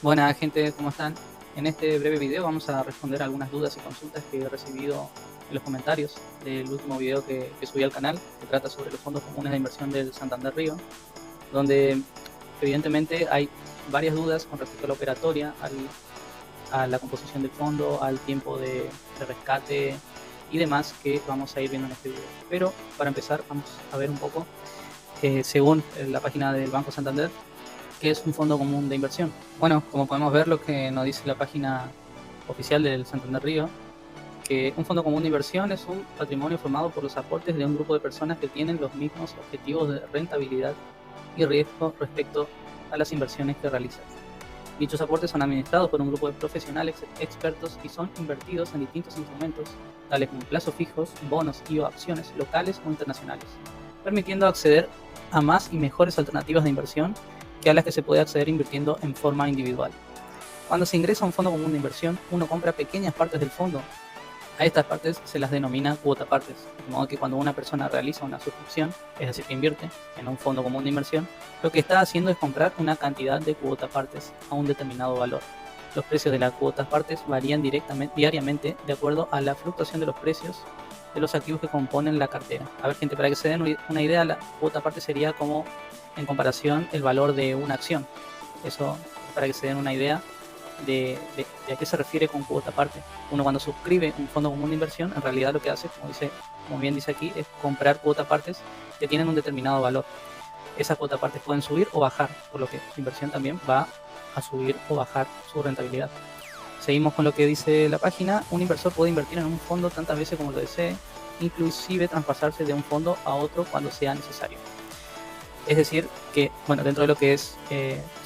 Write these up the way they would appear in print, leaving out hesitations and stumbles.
Buenas gente, ¿cómo están? En este breve video vamos a responder algunas dudas y consultas que he recibido en los comentarios del último video que subí al canal, que trata sobre los fondos comunes de inversión del Santander Río, donde evidentemente hay varias dudas con respecto a la operatoria, a la composición del fondo, al tiempo de rescate y demás que vamos a ir viendo en este video. Pero para empezar vamos a ver un poco, según la página del Banco Santander, que es un fondo común de inversión. Bueno, como podemos ver lo que nos dice la página oficial del Santander Río, que un fondo común de inversión es un patrimonio formado por los aportes de un grupo de personas que tienen los mismos objetivos de rentabilidad y riesgo respecto a las inversiones que realizan. Dichos aportes son administrados por un grupo de profesionales expertos y son invertidos en distintos instrumentos, tales como plazos fijos, bonos y o acciones locales o internacionales, permitiendo acceder a más y mejores alternativas de inversión que a las que se puede acceder invirtiendo en forma individual. Cuando se ingresa a un fondo común de inversión, uno compra pequeñas partes del fondo. A estas partes se las denomina cuota partes, de modo que cuando una persona realiza una suscripción, es decir, que invierte en un fondo común de inversión, lo que está haciendo es comprar una cantidad de cuota partes a un determinado valor. Los precios de las cuotas partes varían diariamente de acuerdo a la fluctuación de los precios de los activos que componen la cartera. A ver, gente, para que se den una idea, la cuota parte sería como en comparación el valor de una acción. Eso para que se den una idea de a qué se refiere con cuota parte. Uno cuando suscribe un fondo común de inversión, en realidad lo que hace, como bien dice aquí, es comprar cuota partes que tienen un determinado valor. Esas cuota partes pueden subir o bajar, por lo que la inversión también va a subir o bajar su rentabilidad. Seguimos con lo que dice la página. Un inversor puede invertir en un fondo tantas veces como lo desee, inclusive traspasarse de un fondo a otro cuando sea necesario. Es decir, que bueno, dentro de lo que es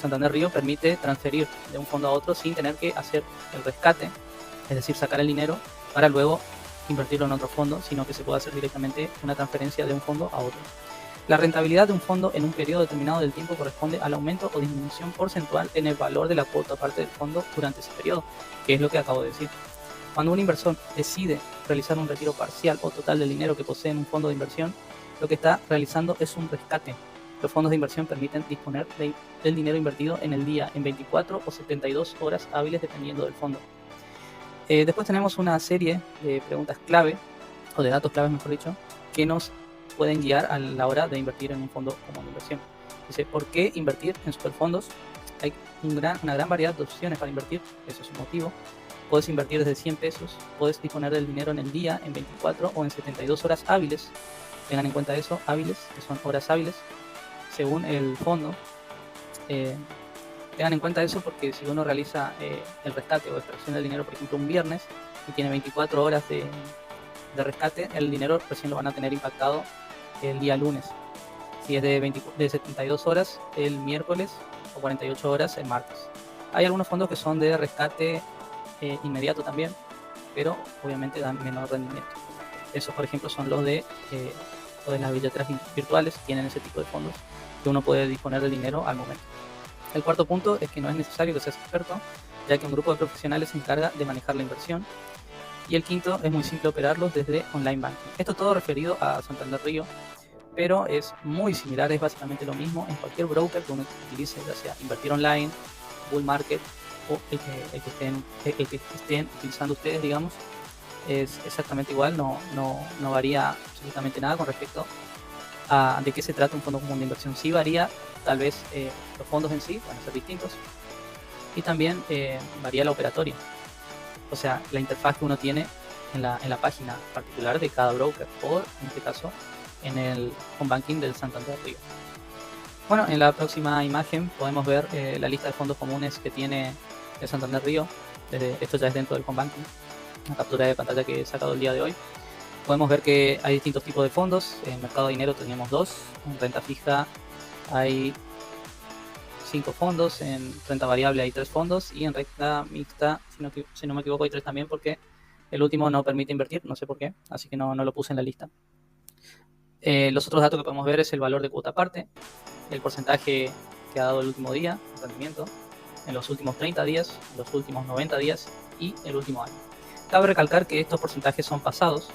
Santander Río permite transferir de un fondo a otro sin tener que hacer el rescate, es decir, sacar el dinero para luego invertirlo en otro fondo, sino que se puede hacer directamente una transferencia de un fondo a otro. La rentabilidad de un fondo en un periodo determinado del tiempo corresponde al aumento o disminución porcentual en el valor de la cuota parte del fondo durante ese periodo, que es lo que acabo de decir. Cuando un inversor decide realizar un retiro parcial o total del dinero que posee en un fondo de inversión, lo que está realizando es un rescate. Los fondos de inversión permiten disponer del dinero invertido en el día, en 24 o 72 horas hábiles dependiendo del fondo. Después tenemos una serie de preguntas clave, o de datos claves mejor dicho, que nos pueden guiar a la hora de invertir en un fondo común de inversión. Dice, ¿por qué invertir en superfondos? Hay una gran variedad de opciones para invertir, eso es un motivo. Puedes invertir desde 100 pesos, puedes disponer del dinero en el día, en 24 o en 72 horas hábiles. Tengan en cuenta eso, hábiles, que son horas hábiles, según el fondo. Tengan en cuenta eso porque si uno realiza el rescate o extracción del dinero, por ejemplo, un viernes y tiene 24 horas de rescate, el dinero recién lo van a tener impactado el día lunes. Si es de 72 horas, el miércoles, o 48 horas, el martes. Hay algunos fondos que son de rescate inmediato también, pero obviamente dan menor rendimiento. Esos, por ejemplo, son los de las billeteras virtuales, tienen ese tipo de fondos que uno puede disponer del dinero al momento. El cuarto punto es que no es necesario que seas experto, ya que un grupo de profesionales se encarga de manejar la inversión. Y el quinto, es muy simple operarlos desde online banking. Esto todo referido a Santander Río, pero es muy similar, es básicamente lo mismo en cualquier broker que uno utilice, ya sea invertir online, bull market o el que estén utilizando ustedes, digamos. Es exactamente igual, no varía absolutamente nada con respecto a de qué se trata un fondo común de inversión. Sí varía, tal vez los fondos en sí van a ser distintos y también varía la operatoria, o sea, la interfaz que uno tiene en la página particular de cada broker o en este caso en el home banking del Santander Río. Bueno, en la próxima imagen podemos ver la lista de fondos comunes que tiene el Santander Río. Esto ya es dentro del home banking, una captura de pantalla que he sacado el día de hoy. Podemos ver que hay distintos tipos de fondos. En mercado de dinero tenemos 2, en renta fija hay 5 fondos, en renta variable hay 3 fondos y en renta mixta, si no me equivoco, hay 3 también porque el último no permite invertir, no sé por qué, así que no lo puse en la lista. Los otros datos que podemos ver es el valor de cuota parte, el porcentaje que ha dado el último día, el rendimiento, en los últimos 30 días, los últimos 90 días y el último año. Cabe recalcar que estos porcentajes son pasados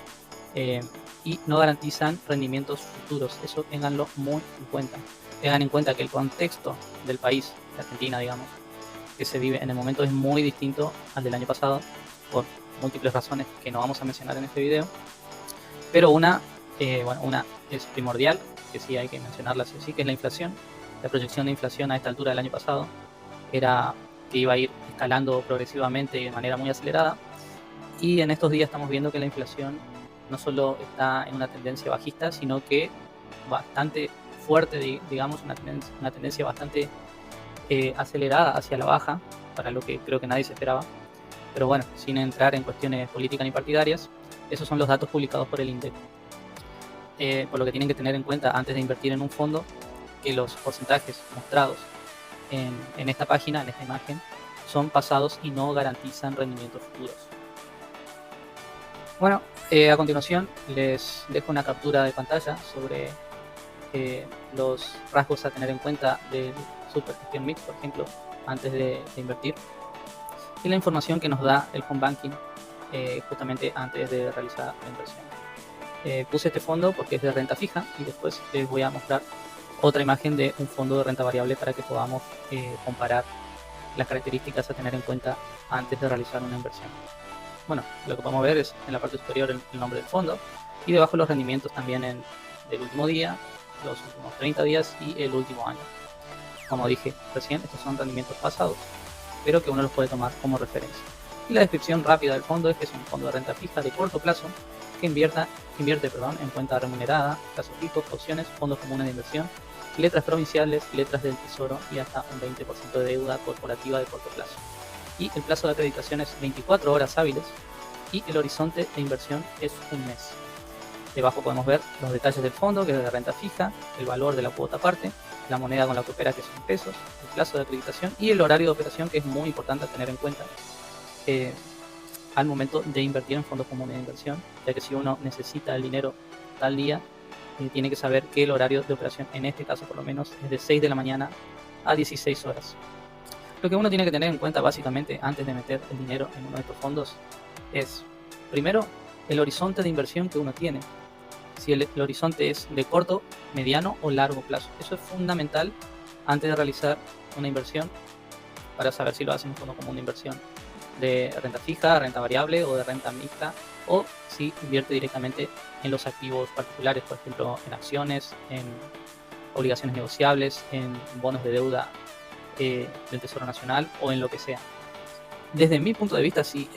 y no garantizan rendimientos futuros, eso ténganlo muy en cuenta. Tengan en cuenta que el contexto del país, de Argentina, digamos, que se vive en el momento es muy distinto al del año pasado, por múltiples razones que no vamos a mencionar en este video, pero una es primordial, que sí hay que mencionarla sí, que es la inflación. La proyección de inflación a esta altura del año pasado era que iba a ir escalando progresivamente y de manera muy acelerada, y en estos días estamos viendo que la inflación no solo está en una tendencia bajista, sino que bastante fuerte, digamos, una tendencia bastante acelerada hacia la baja, para lo que creo que nadie se esperaba. Pero bueno, sin entrar en cuestiones políticas ni partidarias, esos son los datos publicados por el INDEC. Por lo que tienen que tener en cuenta antes de invertir en un fondo, que los porcentajes mostrados en esta página, en esta imagen, son pasados y no garantizan rendimientos futuros. Bueno, a continuación les dejo una captura de pantalla sobre los rasgos a tener en cuenta del Supergestión Mix, por ejemplo, antes de invertir, y la información que nos da el home banking justamente antes de realizar la inversión. Puse este fondo porque es de renta fija, y después les voy a mostrar otra imagen de un fondo de renta variable para que podamos comparar las características a tener en cuenta antes de realizar una inversión. Bueno, lo que podemos ver es en la parte superior el nombre del fondo, y debajo los rendimientos también del último día, los últimos 30 días y el último año. Como dije recién, estos son rendimientos pasados, pero que uno los puede tomar como referencia. Y la descripción rápida del fondo es que es un fondo de renta fija de corto plazo que invierte en cuenta remunerada, plazos fijos, opciones, fondos comunes de inversión, letras provinciales, letras del tesoro y hasta un 20% de deuda corporativa de corto plazo. Y el plazo de acreditación es 24 horas hábiles y el horizonte de inversión es un mes. Debajo podemos ver los detalles del fondo, que es de renta fija, el valor de la cuota aparte, la moneda con la que opera, que son pesos, el plazo de acreditación y el horario de operación, que es muy importante tener en cuenta al momento de invertir en fondos comunes de inversión, ya que si uno necesita el dinero tal día, tiene que saber que el horario de operación, en este caso por lo menos, es de 6 de la mañana a 16 horas. Lo que uno tiene que tener en cuenta básicamente antes de meter el dinero en uno de estos fondos es, primero, el horizonte de inversión que uno tiene. Si el horizonte es de corto, mediano o largo plazo. Eso es fundamental antes de realizar una inversión, para saber si lo hacen en un fondo común de inversión de renta fija, renta variable o de renta mixta, o si invierte directamente en los activos particulares, por ejemplo en acciones, en obligaciones negociables, en bonos de deuda del Tesoro Nacional o en lo que sea. Desde mi punto de vista, si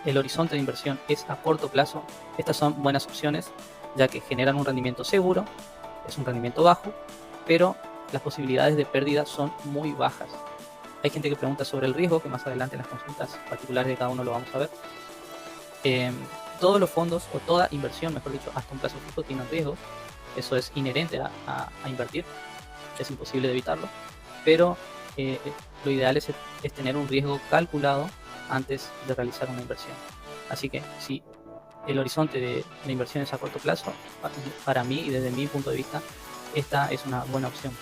el horizonte de inversión es a corto plazo, estas son buenas opciones, ya que generan un rendimiento seguro, es un rendimiento bajo, pero las posibilidades de pérdida son muy bajas. Hay gente que pregunta sobre el riesgo, que más adelante en las consultas particulares de cada uno lo vamos a ver. Todos los fondos, o toda inversión, mejor dicho, hasta un plazo fijo, tienen riesgos. Eso es inherente a invertir, es imposible de evitarlo, pero lo ideal es tener un riesgo calculado antes de realizar una inversión. Así que si el horizonte de inversión es a corto plazo, para mí y desde mi punto de vista, esta es una buena opción.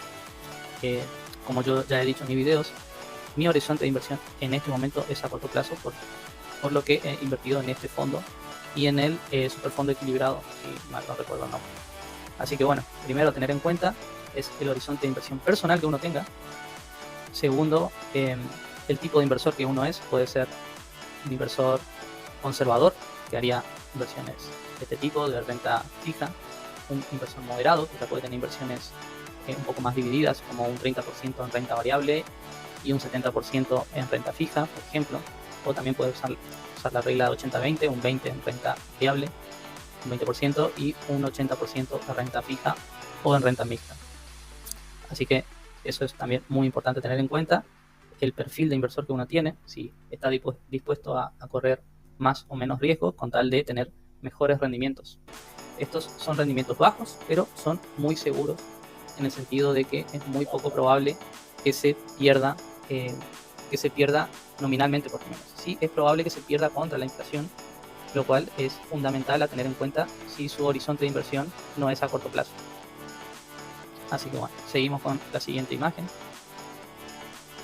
Como yo ya he dicho en mis videos, mi horizonte de inversión en este momento es a corto plazo, por lo que he invertido en este fondo y en el superfondo equilibrado, si mal no recuerdo el nombre. Así que bueno, primero tener en cuenta es el horizonte de inversión personal que uno tenga. Segundo, el tipo de inversor que uno es. Puede ser un inversor conservador, que haría inversiones de este tipo, de renta fija, un inversor moderado, que ya puede tener inversiones un poco más divididas, como un 30% en renta variable y un 70% en renta fija, por ejemplo. O también puede usar la regla de 80-20, un 20% en renta variable, un 20% y un 80% en renta fija o en renta mixta. Así que eso es también muy importante tener en cuenta, el perfil de inversor que uno tiene, si está dispuesto a correr más o menos riesgos con tal de tener mejores rendimientos. Estos son rendimientos bajos, pero son muy seguros, en el sentido de que es muy poco probable que se pierda nominalmente, por lo menos. Sí, es probable que se pierda contra la inflación, lo cual es fundamental a tener en cuenta si su horizonte de inversión no es a corto plazo. Así que bueno, seguimos con la siguiente imagen.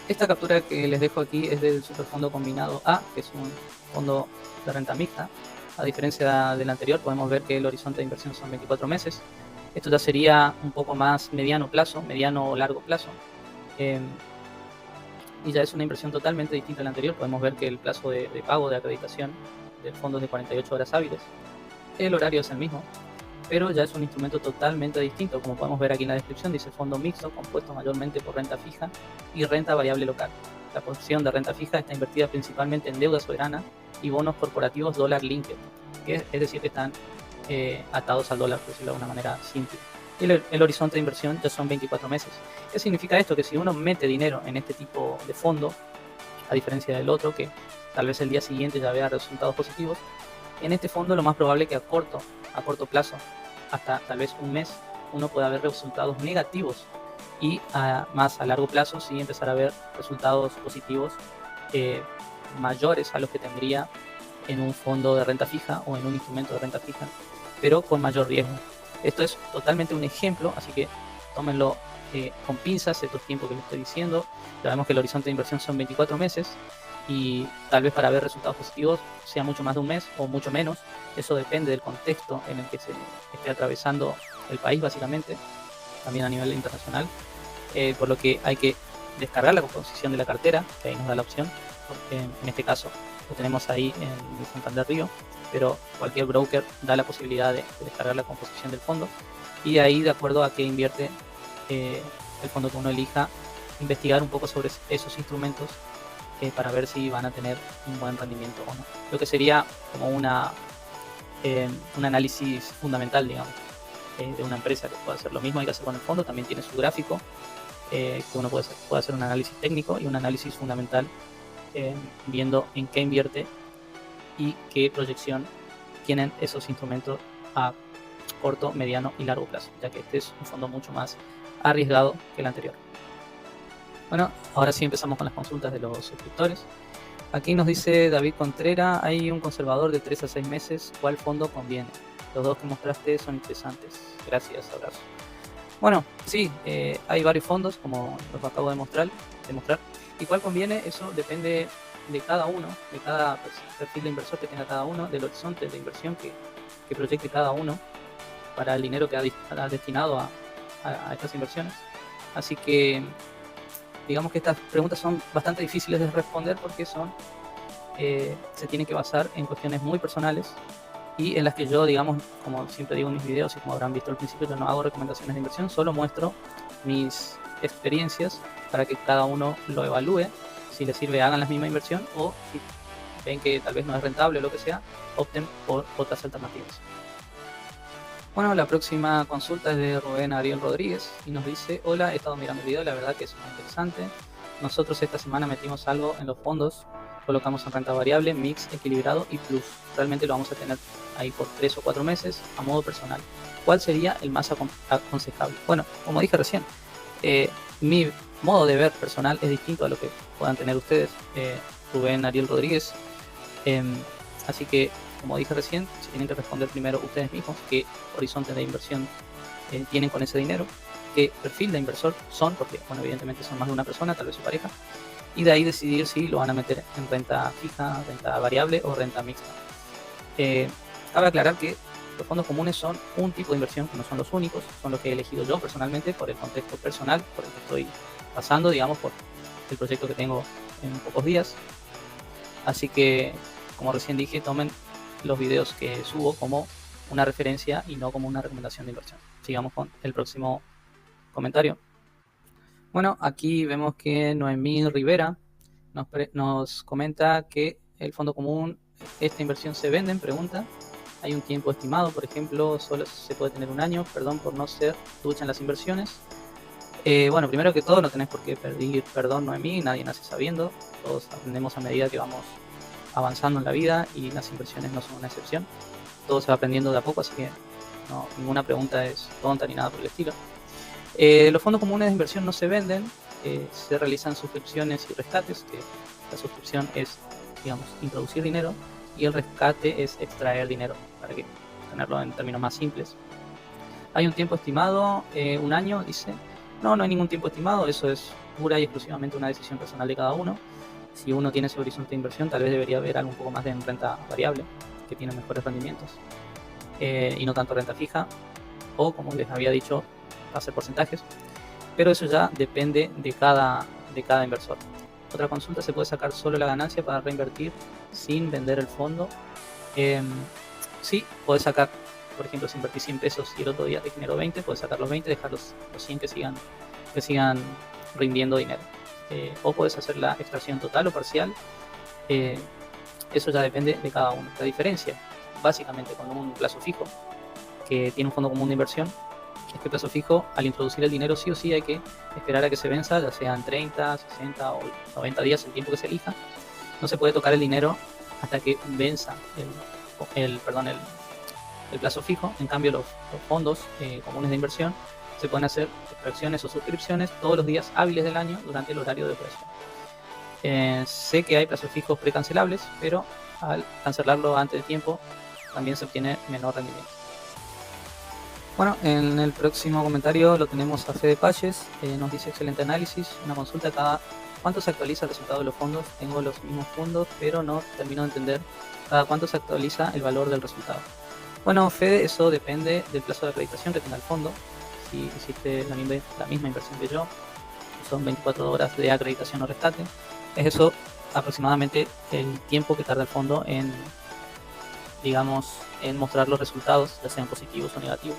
Esta captura que les dejo aquí es del Superfondo Combinado A, que es un fondo de renta mixta. A diferencia del anterior, podemos ver que el horizonte de inversión son 24 meses. Esto ya sería un poco más mediano plazo, mediano o largo plazo. y ya es una inversión totalmente distinta a la anterior. Podemos ver que el plazo de pago de acreditación del fondo es de 48 horas hábiles, el horario es el mismo, pero ya es un instrumento totalmente distinto. Como podemos ver aquí en la descripción, dice fondo mixto compuesto mayormente por renta fija y renta variable local. La porción de renta fija está invertida principalmente en deuda soberana y bonos corporativos dólar linked, es decir, que están atados al dólar, por decirlo de una manera simple. Y el horizonte de inversión ya son 24 meses. ¿Qué significa esto? Que si uno mete dinero en este tipo de fondo, a diferencia del otro, que tal vez el día siguiente ya vea resultados positivos, en este fondo lo más probable es que a corto plazo, hasta tal vez un mes, uno pueda ver resultados negativos, y más a largo plazo sí empezar a ver resultados positivos mayores a los que tendría en un fondo de renta fija o en un instrumento de renta fija, pero con mayor riesgo. Esto es totalmente un ejemplo, así que tómenlo con pinzas estos tiempos que les estoy diciendo. Ya vemos que el horizonte de inversión son 24 meses y tal vez para ver resultados positivos sea mucho más de un mes o mucho menos. Eso depende del contexto en el que se esté atravesando el país, básicamente, también a nivel internacional, por lo que hay que descargar la composición de la cartera, que ahí nos da la opción, porque en este caso lo tenemos ahí en el Santander Río, pero cualquier broker da la posibilidad de descargar la composición del fondo, y ahí, de acuerdo a qué invierte el fondo que uno elija, investigar un poco sobre esos instrumentos para ver si van a tener un buen rendimiento o no. Lo que sería como un análisis fundamental, digamos, de una empresa, que puede hacer lo mismo, hay que hacer con el fondo. También tiene su gráfico, que uno puede hacer un análisis técnico y un análisis fundamental, viendo en qué invierte y qué proyección tienen esos instrumentos a corto, mediano y largo plazo, ya que este es un fondo mucho más arriesgado que el anterior. Bueno, ahora sí empezamos con las consultas de los suscriptores. Aquí nos dice David Contreras: hay un conservador de 3 a 6 meses, ¿cuál fondo conviene? Los dos que mostraste son interesantes. Gracias, abrazo. Bueno, sí, hay varios fondos, como los acabo de mostrar. ¿Y cuál conviene? Eso depende de cada uno, de cada perfil de inversor que tenga cada uno, del horizonte de inversión que proyecte cada uno para el dinero que ha destinado a estas inversiones. Así que digamos que estas preguntas son bastante difíciles de responder porque se tienen que basar en cuestiones muy personales, y en las que yo, digamos, como siempre digo en mis videos y como habrán visto al principio, yo no hago recomendaciones de inversión, solo muestro mis experiencias para que cada uno lo evalúe. Si les sirve, hagan la misma inversión, o si ven que tal vez no es rentable o lo que sea, opten por otras alternativas. Bueno, la próxima consulta es de Rubén Ariel Rodríguez y nos dice: hola, he estado mirando el video, la verdad que es muy interesante. Nosotros esta semana metimos algo en los fondos, colocamos en renta variable, mix, equilibrado y plus. Realmente lo vamos a tener ahí por 3 o 4 meses a modo personal. ¿Cuál sería el más aconsejable? Bueno, como dije recién, mi modo de ver personal es distinto a lo que puedan tener ustedes, Rubén Ariel Rodríguez. Así que, como dije recién, se tienen que responder primero ustedes mismos qué horizonte de inversión tienen con ese dinero, qué perfil de inversor son, porque bueno, evidentemente son más de una persona, tal vez su pareja, y de ahí decidir si lo van a meter en renta fija, renta variable o renta mixta. Cabe aclarar que los fondos comunes son un tipo de inversión, que no son los únicos, son los que he elegido yo personalmente por el contexto personal por el que estoy pasando, digamos, por el proyecto que tengo en pocos días. Así que, como recién dije, tomen los videos que subo como una referencia y no como una recomendación de inversión. Sigamos con el próximo comentario. Bueno, aquí vemos que Noemí Rivera nos comenta que el fondo común, esta inversión se venden, pregunta. Hay un tiempo estimado, por ejemplo, solo se puede tener un año. Perdón por no ser ducha en las inversiones. Bueno, primero que todo, no tenés por qué pedir perdón, Noemí, nadie nace sabiendo. Todos aprendemos a medida que vamos avanzando en la vida, y las inversiones no son una excepción. Todo se va aprendiendo de a poco, así que no, ninguna pregunta es tonta ni nada por el estilo. Los fondos comunes de inversión no se venden, se realizan suscripciones y rescates, que la suscripción es, digamos, introducir dinero, y el rescate es extraer dinero, para que tenerlo en términos más simples. Hay un tiempo estimado, un año, dice. No hay ningún tiempo estimado, eso es pura y exclusivamente una decisión personal de cada uno. Si uno tiene ese horizonte de inversión, tal vez debería ver algo un poco más de renta variable, que tiene mejores rendimientos, y no tanto renta fija, o, como les había dicho, hacer porcentajes, pero eso ya depende de cada inversor. Otra consulta: ¿se puede sacar solo la ganancia para reinvertir sin vender el fondo? Sí, puedes sacar, por ejemplo, si invertís 100 pesos y el otro día te generó 20, puedes sacar los 20 y dejar los 100 que sigan rindiendo dinero. O puedes hacer la extracción total o parcial. Eso ya depende de cada uno. La diferencia, básicamente, con un plazo fijo que tiene un fondo común de inversión, es que el plazo fijo, al introducir el dinero, sí o sí hay que esperar a que se venza, ya sean 30, 60 o 90 días, el tiempo que se elija. No se puede tocar el dinero hasta que venza el plazo fijo. En cambio, los fondos comunes de inversión se pueden hacer extracciones o suscripciones todos los días hábiles del año durante el horario de operación. Sé que hay plazos fijos precancelables, pero al cancelarlo antes de tiempo también se obtiene menor rendimiento. Bueno, en el próximo comentario lo tenemos a Fede Palles. Nos dice: excelente análisis, una consulta cada cuánto se actualiza el resultado de los fondos. Tengo los mismos fondos, pero no termino de entender cada cuánto se actualiza el valor del resultado. Bueno, Fede, eso depende del plazo de acreditación que tenga el fondo. Si hiciste la misma inversión que yo, son 24 horas de acreditación o rescate. Es eso aproximadamente el tiempo que tarda el fondo en mostrar los resultados, ya sean positivos o negativos.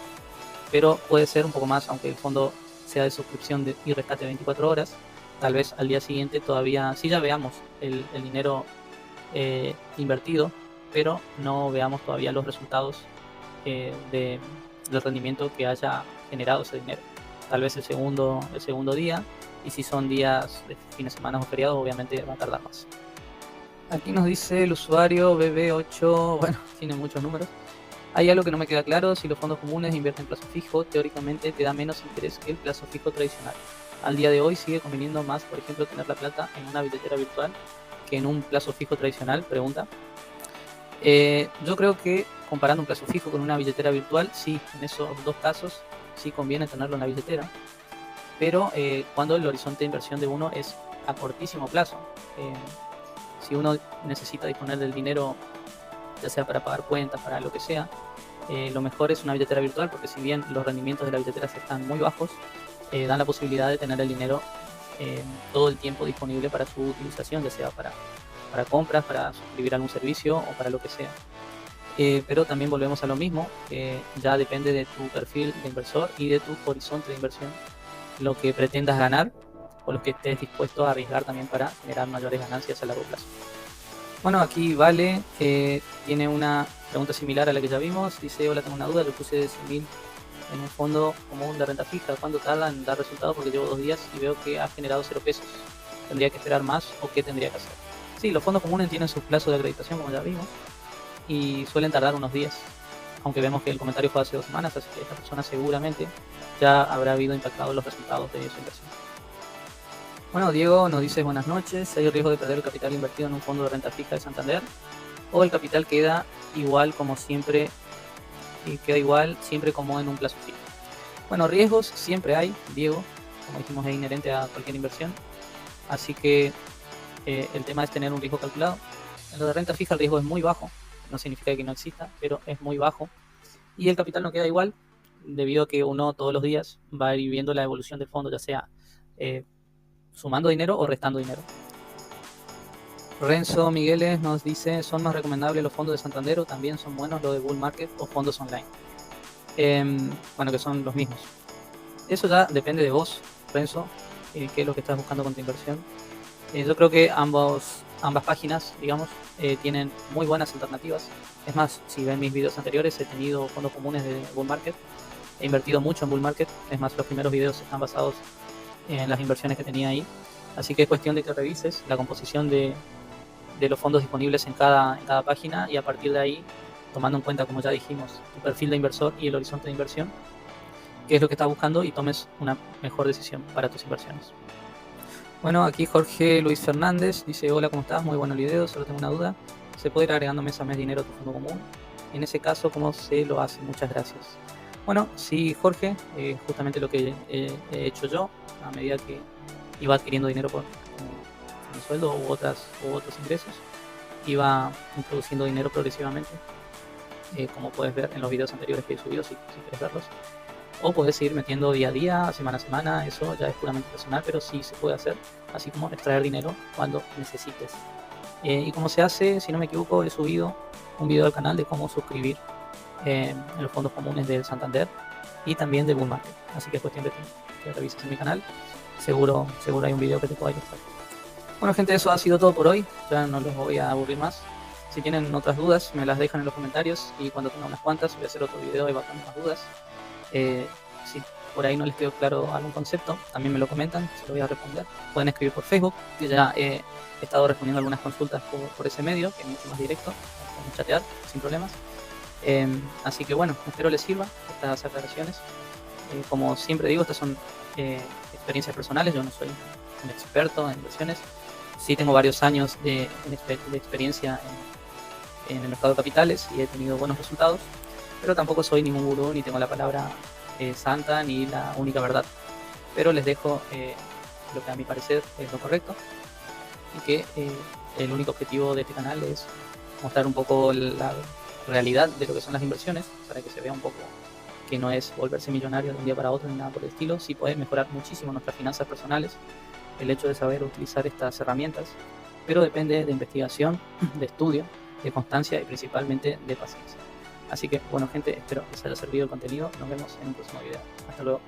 Pero puede ser un poco más, aunque el fondo sea de suscripción y rescate de 24 horas. Tal vez al día siguiente todavía sí ya veamos el dinero invertido, pero no veamos todavía los resultados del rendimiento que haya generado ese dinero. Tal vez el segundo día, y si son días de fines de semana o feriados, obviamente va a tardar más. Aquí nos dice el usuario BB8, bueno, tiene muchos números. Hay algo que no me queda claro: si los fondos comunes invierten en plazo fijo, teóricamente te da menos interés que el plazo fijo tradicional. Al día de hoy sigue conveniendo más, por ejemplo, tener la plata en una billetera virtual que en un plazo fijo tradicional, pregunta. Yo creo que comparando un plazo fijo con una billetera virtual, sí, en esos dos casos sí conviene tenerlo en la billetera, pero cuando el horizonte de inversión de uno es a cortísimo plazo. Si uno necesita disponer del dinero, ya sea para pagar cuentas, para lo que sea, lo mejor es una billetera virtual, porque si bien los rendimientos de las billeteras están muy bajos, dan la posibilidad de tener el dinero todo el tiempo disponible para su utilización, ya sea para compras, para suscribir algún servicio o para lo que sea. Pero también volvemos a lo mismo, ya depende de tu perfil de inversor y de tu horizonte de inversión, lo que pretendas ganar o lo que estés dispuesto a arriesgar también para generar mayores ganancias a largo plazo. Bueno, aquí Vale tiene una pregunta similar a la que ya vimos. Dice: hola, tengo una duda, le puse 100.000 en un fondo común de renta fija. ¿Cuánto tarda en dar resultados? Porque llevo 2 días y veo que ha generado 0 pesos. ¿Tendría que esperar más o qué tendría que hacer? Sí, los fondos comunes tienen su plazo de acreditación, como ya vimos, y suelen tardar unos días, aunque vemos que el comentario fue hace 2 semanas, así que esta persona seguramente ya habrá habido impactados los resultados de su inversión. Bueno, Diego nos dice: buenas noches, ¿hay riesgo de perder el capital invertido en un fondo de renta fija de Santander? ¿O el capital queda igual como siempre, como en un plazo fijo? Bueno, riesgos siempre hay, Diego, como dijimos, es inherente a cualquier inversión, así que el tema es tener un riesgo calculado. En lo de renta fija el riesgo es muy bajo, no significa que no exista, pero es muy bajo, y el capital no queda igual, debido a que uno todos los días va a ir viendo la evolución del fondo, ya sea sumando dinero o restando dinero. Renzo Migueles nos dice: ¿son más recomendables los fondos de Santander o también son buenos los de Bull Market o fondos online? Bueno, que son los mismos. Eso ya depende de vos, Renzo, qué es lo que estás buscando con tu inversión. Yo creo que ambas páginas, tienen muy buenas alternativas. Es más, si ven mis videos anteriores, he tenido fondos comunes de Bull Market, he invertido mucho en Bull Market. Es más, los primeros videos están basados en las inversiones que tenía ahí, así que es cuestión de que revises la composición de los fondos disponibles en cada página, y a partir de ahí, tomando en cuenta, como ya dijimos, tu perfil de inversor y el horizonte de inversión, qué es lo que estás buscando, y tomes una mejor decisión para tus inversiones. Bueno, aquí Jorge Luis Fernández dice: hola, ¿cómo estás? Muy bueno el video, solo tengo una duda. ¿Se puede ir agregando mes a mes dinero a tu fondo común? En ese caso, ¿cómo se lo hace? Muchas gracias. Bueno, sí, Jorge, justamente lo que he hecho yo, a medida que iba adquiriendo dinero por mi sueldo u otros ingresos, iba introduciendo dinero progresivamente, como puedes ver en los videos anteriores que he subido, si quieres verlos. o podés ir metiendo día a día, semana a semana, eso ya es puramente personal, pero sí se puede hacer, así como extraer dinero cuando necesites. Y como se hace, si no me equivoco, he subido un video al canal de cómo suscribir en los fondos comunes del Santander y también del Bull Market, así que es cuestión de que revises en mi canal, seguro hay un video que te pueda ilustrar. Bueno gente, eso ha sido todo por hoy, ya no los voy a aburrir más. Si tienen otras dudas me las dejan en los comentarios y cuando tenga unas cuantas voy a hacer otro video evacuando las dudas. Si por ahí no les quedó claro algún concepto, también me lo comentan, se lo voy a responder. Pueden escribir por Facebook, que ya he estado respondiendo algunas consultas por ese medio, que es mucho más directo, podemos chatear sin problemas. Así que bueno, espero les sirva estas aclaraciones. Como siempre digo, estas son experiencias personales, yo no soy un experto en inversiones. Sí tengo varios años de experiencia en el mercado de capitales y he tenido buenos resultados, pero tampoco soy ningún gurú ni tengo la palabra santa ni la única verdad. Pero les dejo lo que a mi parecer es lo correcto y que el único objetivo de este canal es mostrar un poco la realidad de lo que son las inversiones, para que se vea un poco que no es volverse millonario de un día para otro ni nada por el estilo. Sí puede mejorar muchísimo nuestras finanzas personales el hecho de saber utilizar estas herramientas, pero depende de investigación, de estudio, de constancia y principalmente de paciencia. Así que bueno gente, espero que les haya servido el contenido, nos vemos en un próximo video. Hasta luego.